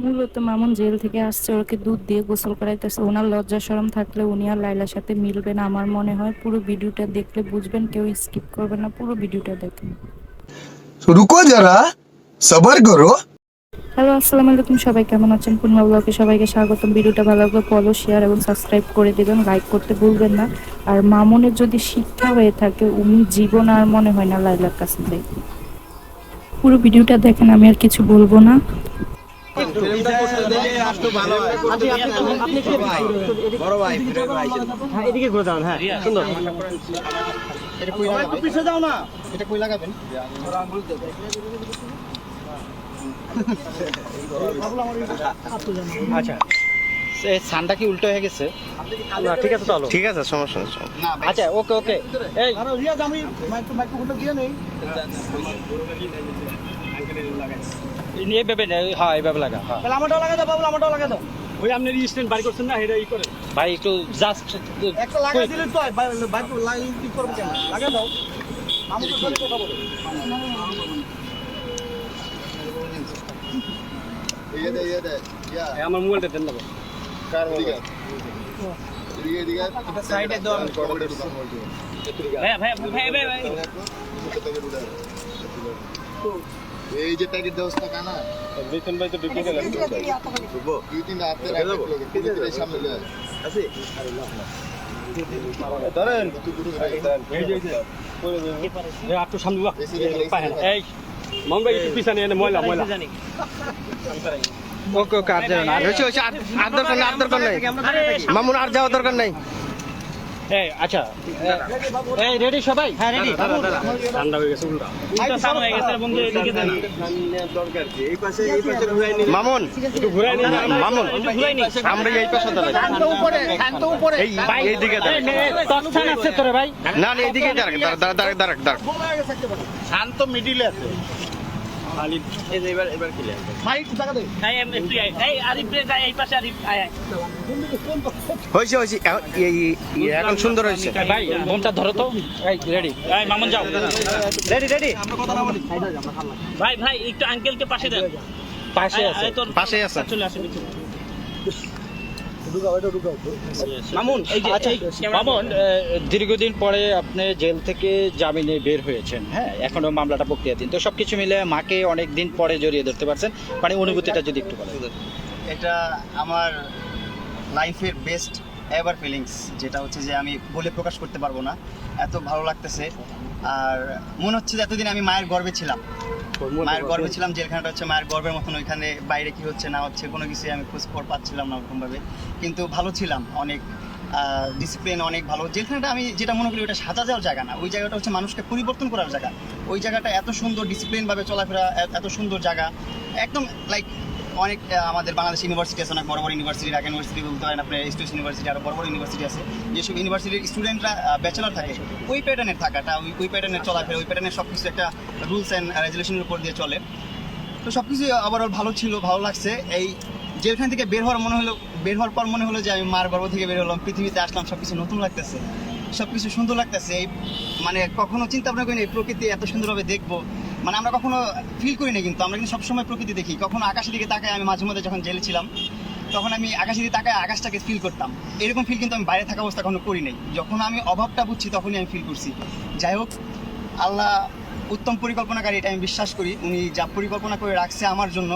মূলত মামুন জেল থেকে আসছে, ওকে দুধ দিয়ে গোসল করাইতেছে। ওনার লজ্জা শরম থাকলে উনি আর লাইলার সাথে মিলবে না আমার মনে হয়। পুরো ভিডিওটা দেখলে বুঝবেন, কেউ স্কিপ করবেন না, পুরো ভিডিওটা দেখেন। रुको जरा सबर करो। হ্যালো, আসসালামু আলাইকুম, সবাই কেমন আছেন? পূর্ণিমা ব্লগে সবাইকে স্বাগতম। ভিডিওটা ভালো লাগলে ফলো, শেয়ার এবং সাবস্ক্রাইব করে দিবেন, লাইক করতে ভুলবেন না। আর মামুনের যদি শিক্ষা হয়ে থাকে, উনি জীবন আর মনে হয় না লাইলার কাছে যাই। পুরো ভিডিওটা দেখেন, আমি আর কিছু বলবো না। এদিকে ঘুরে যান। হ্যাঁ, সুন্দর। পিছিয়ে যাও না। এটা কই লাগাবেন? আচ্ছা, সানটা কি উল্টো হয়ে গেছে? না, ঠিক আছে, চলো। ঠিক আছে, সমস্যা নেই। আচ্ছা, ওকে ওকে। এই আরে রিয়াজ, আমি মাইক্রোফোনটা দিয়ে নেই। এইভাবে হ্যাঁ, এইভাবে লাগা। হ্যাঁ তাহলে আমারটাও লাগা দাও বাবু, আমারটাও লাগা দাও। ওই আপনি রিস্টেন্ট বাড়ি করছেন না, এটাই করে। ভাই, একটু জাস্ট একটা লাগা দিলে তো বাইক লাইন কি করব কেন? লাগা দাও। আমাকে সাথে কথা বলো। আমার মোবাইলটা দেন না। কার মোবাইল? এটা সাইডে দাও। ভাই। এই যে প্যাকেট দেওয়া কানা বেতন ভাই তো ঢুকে গেলেন। দুই তিনটা হাতে রাখবে সামনে লয়ে আছে ধরেন এই যে এই একটু সামনে বাহ। এই মন ভাই একটু পিছনে এনে ময়লা ওকে ওকে। আর যাও না, আর দরকার নাই, আর দরকার নাই মামুন, আর যাওয়ার দরকার নাই। এই আচ্ছা, এই রেডি সবাই? হ্যাঁ রেডি। ঠান্ডা হয়ে গেছে উল্টা সামনে হয়ে গেছে বন্ধু, এদিকে দেন। দরকার কি এই পাশে ঘুরাই নিন। মামুন একটু ঘুরাই নিন। মামুন, আমরা এই পাশে দাঁড়াই। এই এইদিকে দাঁড়াই। তৎক্ষণ আছে তোরে ভাই। না না, এইদিকে দাঁড়াক দাঁড়াক। শান্ত মিডিলে আছে। খালি এই যে এবার কি লাগে ভাই একটু টাকা দে। এই আরিফ রে, এই পাশে আরিফ আয়। হয়েছে এখন সুন্দর হয়েছে। ভাই ফোনটা ধরো তো। এই রেডি, এই মামুন যাও। রেডি। আমরা কথা না বলি। ভাই একটু আঙ্কেলকে পাশে দেন। পাশে আছে, এই তোর পাশে আছে। চলে আসে পিছনে। মামুন, আচ্ছা মামুন, দীর্ঘদিন পরে আপনি জেল থেকে জামিনে বের হয়েছেন, হ্যাঁ, এখনো মামলাটা প্রক্রিয়াধীন, তো সবকিছু মিলে মাকে অনেক দিন পরে জড়িয়ে ধরতে পারছেন, মানে অনুভূতিটা যদি একটু বলেন। এটা আমার লাইফের বেস্ট এভার ফিলিংস, যেটা হচ্ছে যে আমি বলে প্রকাশ করতে পারবো না, এত ভালো লাগতেছে। আর মনে হচ্ছে যে এতদিন আমি মায়ের গর্বে ছিলাম, জেলখানাটা হচ্ছে মায়ের গর্বের মতন। ওইখানে বাইরে কি হচ্ছে না হচ্ছে কোনো কিছু আমি খোঁজখবর পাচ্ছিলাম না ওরকমভাবে, কিন্তু ভালো ছিলাম, অনেক ডিসিপ্লিন অনেক ভালো। জেলখানাটা আমি যেটা মনে করি ওটা সাজা যাওয়ার জায়গা না, ওই জায়গাটা হচ্ছে মানুষকে পরিবর্তন করার জায়গা। ওই জায়গাটা এত সুন্দর, ডিসিপ্লিনভাবে চলাফেরা, এত সুন্দর জায়গা, একদম লাইক অনেক আমাদের বাংলাদেশ ইউনিভার্সিটি আছে, অনেক বড় বড় ইউনিভার্সিটি, ঢাকা ইউনিভার্সিটি বলতে হয়, আপনার স্টুডেন্ট ইউনিভার্সিটি, আরও বড় বড় ইউনিভার্সিটি আছে, যেসব ইউনিভার্সিটির স্টুডেন্টরা ব্যাচেলর থাকে, ওই প্যাটার্নের থাকাটা, ওই প্যাটার্নের চলাফেরা, ওই প্যাটার্নের সব কিছু একটা রুলস অ্যান্ড রেজুলেশনের উপর দিয়ে চলে। তো সব কিছু ওভারঅল ভালো ছিল, ভালো লাগছে। এই জেলখান থেকে বের হওয়ার পর মনে হলো যে আমি মার গর্ভ থেকে বের হলাম, পৃথিবীতে আসলাম, সব কিছু নতুন লাগতেছে, সব কিছু সুন্দর লাগতেছে। এই মানে কখনো চিন্তা ভাবনা করিনি এই প্রকৃতি এত সুন্দরভাবে দেখবো, মানে আমরা কখনো ফিল করি না, কিন্তু আমরা কিন্তু সবসময় প্রকৃতি দেখি। কখনো আকাশের দিকে তাকায়, আমি মাঝে মধ্যে যখন জেলে ছিলাম তখন আমি আকাশের দিকে তাকায় আকাশটাকে ফিল করতাম। এরকম ফিল কিন্তু আমি বাইরে থাকা অবস্থা কখনো করি নাই। যখন আমি অভাবটা বুঝছি তখনই আমি ফিল করছি। যাই হোক, আল্লাহ উত্তম পরিকল্পনাকারী, এটা আমি বিশ্বাস করি। উনি যা পরিকল্পনা করে রাখছে আমার জন্য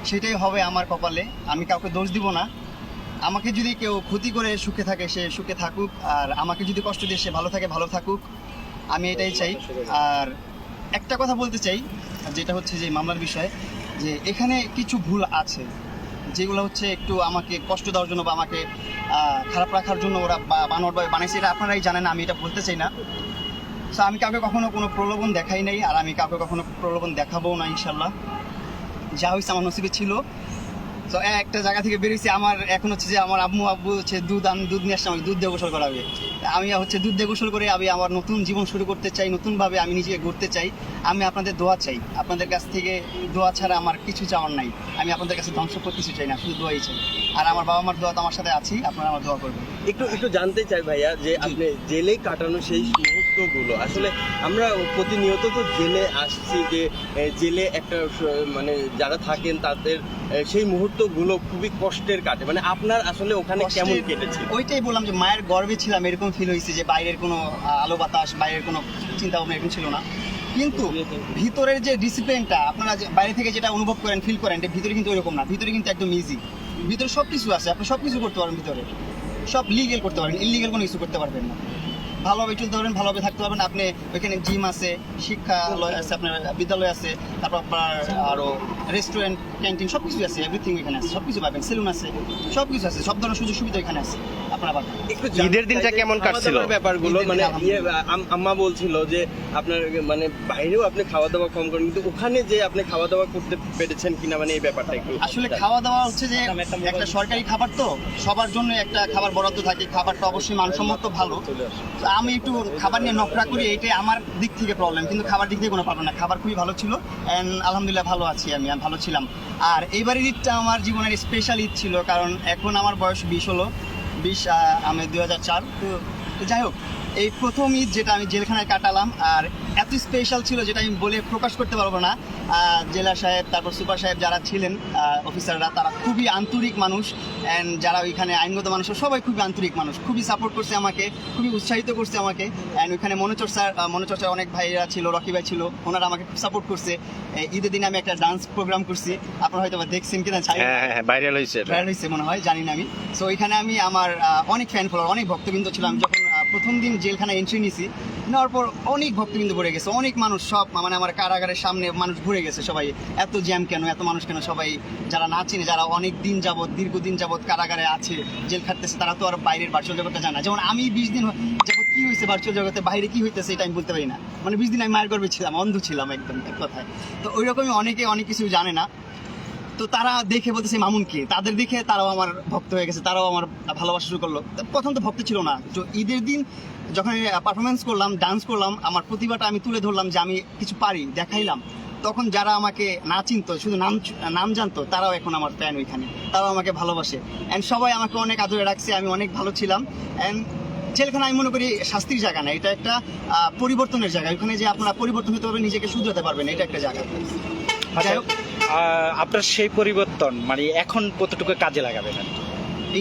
সেটাই হবে আমার কপালে। আমি কাউকে দোষ দিব না। আমাকে যদি কেউ ক্ষতি করে সুখে থাকে সে সুখে থাকুক, আর আমাকে যদি কষ্ট দিয়ে সে ভালো থাকে ভালো থাকুক, আমি এটাই চাই। আর একটা কথা বলতে চাই, যেটা হচ্ছে যে মামলার বিষয়ে, যে এখানে কিছু ভুল আছে যেগুলো হচ্ছে একটু আমাকে কষ্ট দেওয়ার জন্য বা আমাকে খারাপ রাখার জন্য ওরা বানোয়ারভাবে বানাইছে, এটা আপনারাই জানেন, আমি এটা বলতে চাই না। সো আমি কাউকে কখনো কোনো প্রলোভন দেখাই নাই, আর আমি কাউকে কখনো প্রলোভন দেখাবোও না ইনশাল্লাহ। যা হয়েছে আমার নসিবে ছিল। তো একটা জায়গা থেকে বেরিয়েছি, আমার এখন হচ্ছে যে আমার আব্বু হচ্ছে আমি দুধ নিয়ে আসছি, আমাকে দুধ দিয়ে গোসল করাবে। আমি হচ্ছে দুধ দিয়ে গোসল করে আমি আমার নতুন জীবন শুরু করতে চাই, নতুনভাবে আমি নিজেকে গড়তে চাই। আমি আপনাদের দোয়া চাই, আপনাদের কাছ থেকে দোয়া ছাড়া আমার কিছু চাওয়ার নাই। আমি আপনাদের কাছে ধ্বংস করতে কিছু চাই না, শুধু দোয়াই চাই। আর আমার বাবা মার দোয়া তো আমার সাথে আছি, আপনারা আমার দোয়া করবেন। একটু জানতে চাই ভাইয়া, যে আপনি জেলে কাটানো সেই মুহূর্ত মুহূর্তগুলো আসলে আমরা প্রতিনিয়ত তো জেলে আসছি, যে জেলে একটা মানে যারা থাকেন তাদের সেই মুহূর্তগুলো খুবই কষ্টের কাটে, মানে আপনার আসলে ওখানে কেমন কেটেছে? ওইটাই বললাম যে মায়ের গর্ভে ছিলাম, এরকম ফিল হয়েছে যে বাইরের কোনো আলো বাতাস, বাইরের কোনো চিন্তা ভাবনা এরকম ছিল না। কিন্তু ভিতরের যে ডিসিপ্লিনটা আপনারা বাইরে থেকে যেটা অনুভব করেন, ফিল করেন, ভিতরে কিন্তু ওইরকম না। ভিতরে কিন্তু একদম ইজি, ভিতরে সব কিছু আছে, আপনি সব কিছু করতে পারবেন, ভিতরে সব লিগেল করতে পারবেন, ইলিগেল কোনো কিছু করতে পারবেন না। ভালোভাবে চলতে পারবেন, ভালোভাবে থাকতে পারবেন। আপনি ওইখানে জিম আছে, শিক্ষালয় আছে, আপনার বিদ্যালয় আছে, তারপর আপনার আরও রেস্টুরেন্ট, ক্যান্টিন সব কিছু আছে, এভরিথিং এখানে আছে, সব কিছু পাবেন, সেলুন আছে, সব কিছু আছে, সব ধরনের সুযোগ সুবিধা এখানে আছে আপনারা পাবেন। একটু ঈদের দিনটা কেমন কাটছিল? ব্যাপারগুলো ঈদের দিন মানে আলহামদুলিল্লাহ। আম্মা বলছিল যে আপনার মানে বাইরেও আপনি খাওয়া দাওয়া কম করেন, কিন্তু ওখানে যে আপনি খাওয়া দাওয়া করতে পেরেছেন কিনা, মানে এই ব্যাপারটা একটু আসলে খাওয়া দাওয়া হচ্ছে যে একটা সরকারি খাবার, তো সবার জন্য একটা খাবার বরাদ্দ থাকে, খাবারটা অবশ্যই মানসম্মত ভালো। তো আমি একটু খাবার নিয়ে নকরা করি, এটাই আমার দিক থেকে প্রবলেম, কিন্তু খাবার দিক থেকে কোনো প্রবলেম না। খাবার খুবই ভালো ছিল অ্যান্ড আলহামদুলিল্লাহ ভালো আছি, আমি ভালো ছিলাম। আর এইবারের ঈদটা আমার জীবনের স্পেশাল ঈদ ছিল, কারণ এখন আমার বয়স 20 হলো, 20 আমি 2004। তো যাই হোক, এই প্রথম ঈদ যেটা আমি জেলখানায় কাটালাম, আর এত স্পেশাল ছিল যেটা আমি বলে প্রকাশ করতে পারবো না। জেলা সাহেব, তারপর সুপার সাহেব যারা ছিলেন অফিসাররা, তারা খুবই আন্তরিক মানুষ, অ্যান্ড যারা ওইখানে আইনগত মানুষ সবাই খুবই আন্তরিক মানুষ, খুবই সাপোর্ট করছে আমাকে, খুবই উৎসাহিত করছে আমাকে। অ্যান্ড ওইখানে মনোচর্চার অনেক ভাইরা ছিল, রকি ভাই ছিল, ওনারা আমাকে খুব সাপোর্ট করছে। ঈদের দিনে আমি একটা ডান্স প্রোগ্রাম করছি, আপনারা হয়তো বা দেখছেন কিনা, ভাইরাল হয়েছে মনে হয়, জানি না আমি। সো ওইখানে আমি আমার অনেক ফ্যান ফলোয়ার, অনেক ভক্তবৃন্দ ছিল। আমি যখন প্রথম দিন জেলখানায় এন্ট্রি নিয়েছি, নেওয়ার পর অনেক ভক্তবৃন্দ ভরে গেছে, অনেক মানুষ, সব মানে আমার কারাগারের সামনে মানুষ ভরে গেছে। সবাই এত জ্যাম কেন, এত মানুষ কেন? সবাই যারা না চিনে, যারা অনেক দিন যাবত, দীর্ঘদিন যাবত কারাগারে আছে, জেল খাটতেছে, তারা তো আর বাইরের ভার্চুয়াল জগৎটা জানা। যেমন আমি 20 দিন যাবত কি হয়েছে ভার্চুয়াল জগতে, বাইরে কি হইতেছে এটা আমি বলতে পারি না। মানে 20 দিন আমি মায়ের গর্ভে ছিলাম, অন্ধ ছিলাম একদম, এক কথায়। তো ওই রকমই অনেকে অনেক কিছু জানে না। তো তারা দেখে বলতেছে মামুনকে, তাদের দেখে তারাও আমার ভক্ত হয়ে গেছে, তারাও আমার ভালোবাসা শুরু করলো। প্রথম তো ভক্ত ছিল না, তো ঈদের দিন যখন পারফরমেন্স করলাম, ডান্স করলাম, আমার প্রতিভাটা আমি তুলে ধরলাম যে আমি কিছু পারি, দেখাইলাম, তখন যারা আমাকে না চিনতো, শুধু নাম জানতো, তারাও এখন আমার ফ্যান ওইখানে, তারাও আমাকে ভালোবাসে। অ্যান্ড সবাই আমাকে অনেক আদরে রাখছে, আমি অনেক ভালো ছিলাম। অ্যান্ড জেলখানা আমি মনে করি শাস্তির জায়গা না, এটা একটা পরিবর্তনের জায়গা। ওখানে যে আপনারা পরিবর্তন হতে পারবেন, নিজেকে শুধরাতে পারবেন, এটা একটা জায়গা। যাই হোক, আপনার সেই পরিবর্তন মানে এখন কতটুকু কাজে লাগাবেন?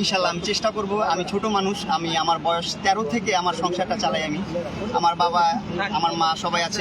ইনশাল্লাহ আমি চেষ্টা করব। আমি ছোট মানুষ, আমার বয়স 13 থেকে আমার সংসারটা চালাই আমি। আমার বাবা, আমার মা সবাই আছে,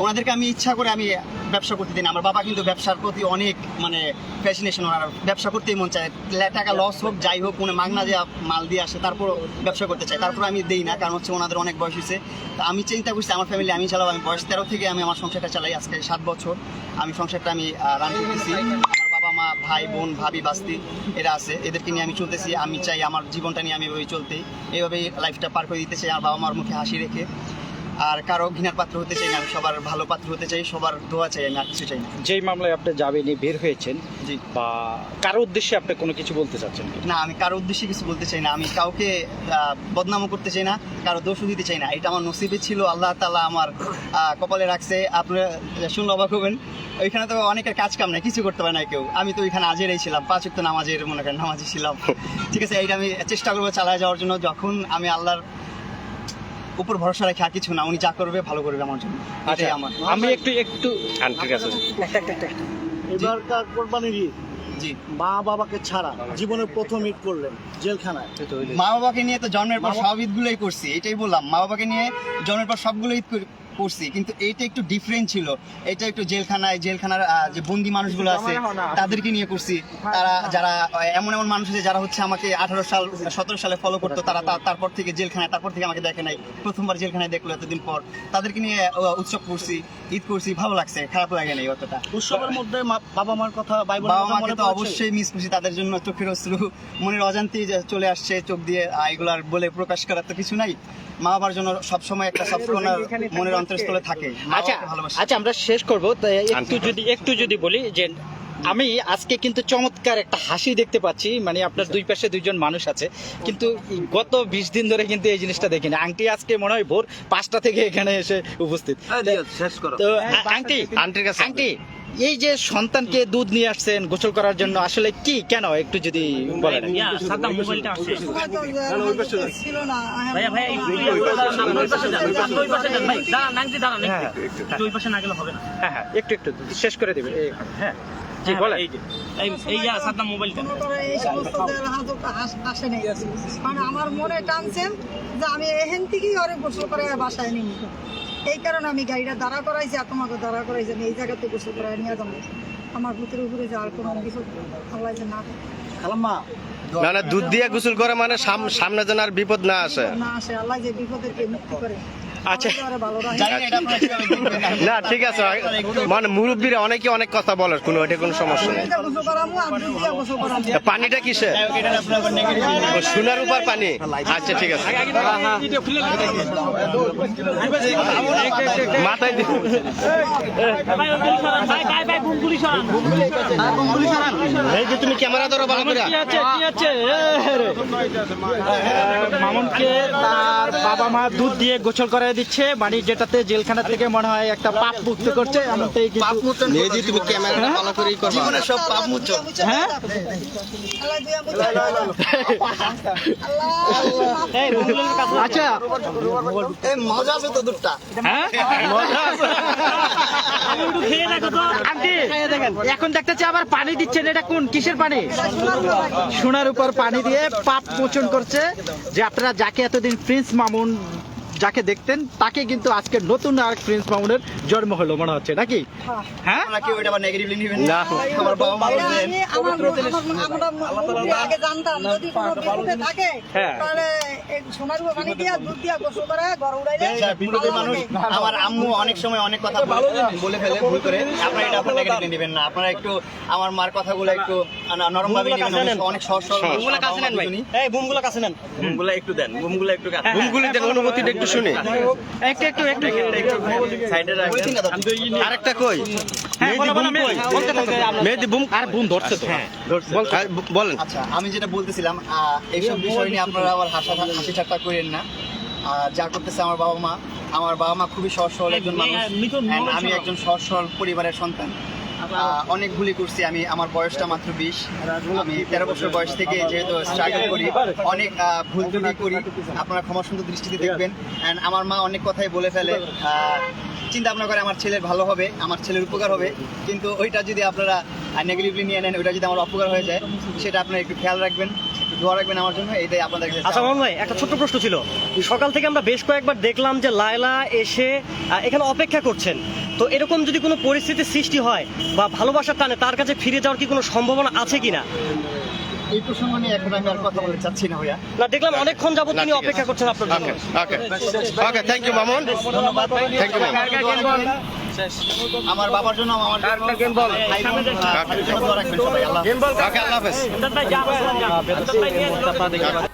ওনাদেরকে আমি ইচ্ছা করে আমি ব্যবসা করতে দিই না। আমার বাবা কিন্তু ব্যবসার প্রতি অনেক মানে ফ্যাসিনেশন, ওনার ব্যবসা করতেই মন চায়, টাকা লস হোক যাই হোক, মানে মাগনা যে মাল দিয়ে আসে, তারপরও ব্যবসা করতে চাই, তারপর আমি দেই না, কারণ হচ্ছে ওনাদের অনেক বয়স হয়েছে। তা আমি চিন্তা করছি আমার ফ্যামিলি আমি চালাবো। আমি বয়স 13 থেকে আমি আমার সংসারটা চালাই, আজকে 7 বছর আমি সংসারটা আমি রান করতেছি। আমার বাবা মা, ভাই বোন, ভাবি, বাস্তি এরা আছে, এদেরকে নিয়ে আমি চলতেছি। আমি চাই আমার জীবনটা নিয়ে আমি এভাবেই চলতে, এইভাবেই লাইফটা পার করে দিতে চাই, আমার বাবা মার মুখে হাসি রেখে। আর কারো ঘৃণার পাত্র হতে চাই না, আমি সবার ভালো পাত্র হতে চাই, সবার দোয়া চাই, আমি আর কিছু চাই না। যেই মামলায় আপনি জামিনে বের হয়েছেন, জি, বা কারো উদ্দেশ্যে আপনি কোনো কিছু বলতে চাচ্ছেন কি? না, আমি কারো উদ্দেশ্যে কিছু বলতে চাই না, আমি কাউকে বদনামও করতে চাই না, কারো দোষও দিতে চাই না। এটা আমার নসিবে ছিল, আল্লাহ তাআলা আমার কপালে রাখছে। আপনারা শুনলে অবাক হবেন, ওইখানে তো অনেকের কাজ কাম নাই, কিছু করতে পারে না কেউ। আমি তো ওইখানে আজেরাই ছিলাম, 5 ওয়াক্ত নামাজের মনে করেন নামাজি ছিলাম। ঠিক আছে, এইটা আমি চেষ্টা করবো চালায় যাওয়ার জন্য। যখন আমি আল্লাহর উপর ভরসা রেখে, আর কিছু না, উনি যা করবে ভালো করবে আমার জন্য, এটাই আমার। আমি একটু আন্টির কাছে এবারকার কোরবানির ঈদ, জি, মা বাবাকে ছাড়া জীবনের প্রথম ঈদ করলেন জেলখানায়। মা বাবাকে নিয়ে তো জন্মের পর সব ঈদগুলোই করছি, এটাই বললাম। মা বাবাকে নিয়ে জন্মের পর সবগুলো ঈদ করছি, কিন্তু এইটা একটু ডিফারেন্ট ছিল। এটা একটু জেলখানার যে বন্দি মানুষগুলো আছে তাদেরকে নিয়ে করছি। যারা এমন মানুষ আছে যারা হচ্ছে আমাকে 17 সালে ফলো করতো, তারা তারপর থেকে জেলখানায়, তারপর থেকে আমাকে দেখে নাই, প্রথমবার জেলখানায় দেখলো এতদিন পর। তাদেরকে নিয়ে উৎসব করছি, ঈদ করছি, ভালো লাগছে, খারাপ লাগে নাই অতটা। উৎসবের মধ্যে বাবা মার কথা, বাবা মাকে তো অবশ্যই মিস করছি, তাদের জন্য চোখের অশ্রু মনের অজান্তেই চলে আসছে চোখ দিয়ে। এগুলার বলে প্রকাশ করার তো কিছু নাই। মা বাবার জন্য সবসময় একটা সবসময় মনের অন্তরস্থলে থাকে। আচ্ছা, আমরা শেষ করবো, একটু যদি বলি যে আমি আজকে কিন্তু চমৎকার একটা হাসি দেখতে পাচ্ছি, মানে আপনার দুই পাশে দুইজন মানুষ আছে, কিন্তু গত 20 দিন ধরে কিন্তু এই জিনিসটা দেখিনি। আংটি আজকে মনে হয় ভোর 5টা থেকে এখানে এসে উপস্থিত। তো আংটি, এই যে সন্তানকে দুধ নিয়ে আসছেন গোসল করার জন্য, আসলে কি কেন একটু যদি বলেন। ইয়া সাদ্দাম মোবাইলটা আছে ছিল না ভাইয়া ভাইয়া একটু ওই পাশে যান ওই পাশে যান ভাই দাঁড়ান নাংজি দাঁড়ান একটু ওই পাশে না গেলে হবে না হ্যাঁ হ্যাঁ, একটু একটু শেষ করে দেবেন। হ্যাঁ জি বলেন। এই যে এই ইয়া সাদ্দাম মোবাইলটা এই সমস্ত আসে নেই, মানে আমার মনে টানছে যে আমি এখান থেকেই ওরে গোসল করে বাসায় নিয়ে নিব। এই কারণে আমি গাড়িটা দাঁড়া করাইছি আর তোমাকে দাঁড়া করাইছি, আমি এই জায়গাতে গোসল করে নিয়ে যাবো। আমার ভূতের উপরে যাওয়ার কোনো কিছু আল্লাহ যে না খালাম্মা না না, দুধ দিয়ে গোসল করে মানে সামনে যেন আর বিপদ না আসে। না আসে, আল্লাহ যে বিপদেরকে মুক্তি করে। আচ্ছা। আল্লাহ যে ওরে ভালো রাখে। জানি না এটা আপনারা কিভাবে করবেন। না ঠিক আছে, মানে মুরব্বীরা অনেকে অনেক কথা বলে, কোনো এটা কোনো সমস্যা নেই। এটা গোসল করাবো, আমি দুধ দিয়ে গোসল করাবো। পানিটা কিসে? এটা আপনারা আবার নেগেটিভ সোনার উপর পানি। আচ্ছা ঠিক আছে, মাথায় দি- ভাই ওগুলি সরান ভাই ভাই ভাই বুমগুলি সরান এই যে তুমি ক্যামেরা ধরো ভালো করে। মামুনকে তার বাবা মা দুধ দিয়ে গোসল করে দিচ্ছে, মানে যেটাতে জেলখানা থেকে মনে হয় একটা পাপ মুক্ত করছে এমনটাই কিন্তু। নেজি তুমি ক্যামেরাটা ভালো করেই করবা। জীবনে সব পাপ মুচ্ছ। হ্যাঁ আল্লাহ যে আল্লাহ এই বুমগুলির কাছে আচ্ছা এই মজা আছে তো দুধটা। হ্যাঁ আমি একটু খেয়ে দেখো তো আন্টি এখন দেখতেছি আবার পানি দিচ্ছেন, এটা কোন কিসের পানি? সোনার উপর পানি দিয়ে পাপ মোচন করছে, যে আপনারা যাকে এতদিন প্রিন্স মামুন যাকে দেখতেন তাকে কিন্তু আজকে নতুন আর প্রিন্স মামুনের জন্ম হলো মনে হচ্ছে নাকি? হ্যাঁ আপনারা কি ওইটা আবার নেগেটিভলি নেবেন না। আমার বাবা মা এটা বলছেন আমি আমরা আগে জানতাম যদি কোনো বিপদে থাকে হ্যাঁ। তাহলে এই সোনার উপর পানি দিয়া দুধ দিয়া গোসল করে ঘর উড়াইলে বিপদের মানুষ। আমার আম্মু অনেক সময় অনেক কথা বলে ফেলে ভুল করে। আপনারা এটা আপনারা নেগেটিভলি নেবেন না, আপনারা একটু আমার মার কথাগুলো একটু নরম ভাবে নেবেন। অনেক সহজ সরল বুমগুলো কাছে নেন ভাই। এই বুমগুলো কাছে নেন বুমগুলো একটু দেন, বুমগুলো একটু কাছে। বুমগুলো দেন, অনুমতিটা একটু শুনি। একটু একটু একটু সাইডে রাখেন। আরেকটা কই? হ্যাঁ বলো বলো বলতে থাকো মেহেদি বুম আর বোন ধরছে তো। বলেন। আচ্ছা, আমি যেটা বলতেছিলাম এইসব বিষয় নিয়ে আপনারা আবার হাসি ঠাট্টা করেন না। যা করতেছে আমার বাবা মা, আমার বাবা মা খুবই সহজ সরল একজন মানুষ। And আমি একজন সহজ সরল পরিবারের সন্তান। অনেক ভুলই করছি আমি, আমার বয়সটা মাত্র 20। আমি 13 বছর বয়স থেকে যেহেতু স্ট্রাগল করি, অনেক ভুল ত্রুটি করি, আপনারা ক্ষমা সুন্দর দৃষ্টিতে দেখবেন। অ্যান্ড আমার মা অনেক কথাই বলে ফেলে, চিন্তা ভাবনা করে আমার ছেলের ভালো হবে, আমার ছেলের উপকার হবে, কিন্তু ওইটা যদি আপনারা নেগেটিভলি নিয়ে নেন, ওইটা যদি আমার অপকার হয়ে যায়, সেটা আপনারা একটু খেয়াল রাখবেন, একটু দোয়া রাখবেন আমার জন্য, এইটাই আপনাদের কাছে আচ্ছা মামুন ভাই, একটা ছোট্ট প্রশ্ন ছিল। সকাল থেকে আমরা বেশ কয়েকবার দেখলাম যে লায়লা এসে এখানে অপেক্ষা করছেন, তো এরকম যদি কোনো পরিস্থিতির সৃষ্টি হয় বা ভালোবাসার টানে তার কাছে ফিরে যাওয়ার কি কোনো সম্ভাবনা আছে কিনা? এই প্রসঙ্গ নিয়ে এখন আমি আর কথা বলতে চাচ্ছি না ভাইয়া। না দেখলাম অনেকক্ষণ যাবত তিনি অপেক্ষা করছেন আপনার জন্য। Okay okay, thank you Mamun, thank you Mamun. আমার বাবার জন্য আমার জন্য ভাই বোন, দোয়া রাখবেন সবাই। আল্লাহ ওকে, আল্লাহ হাফেজ। ভাই যা ভাই যা ভাই নিয়ে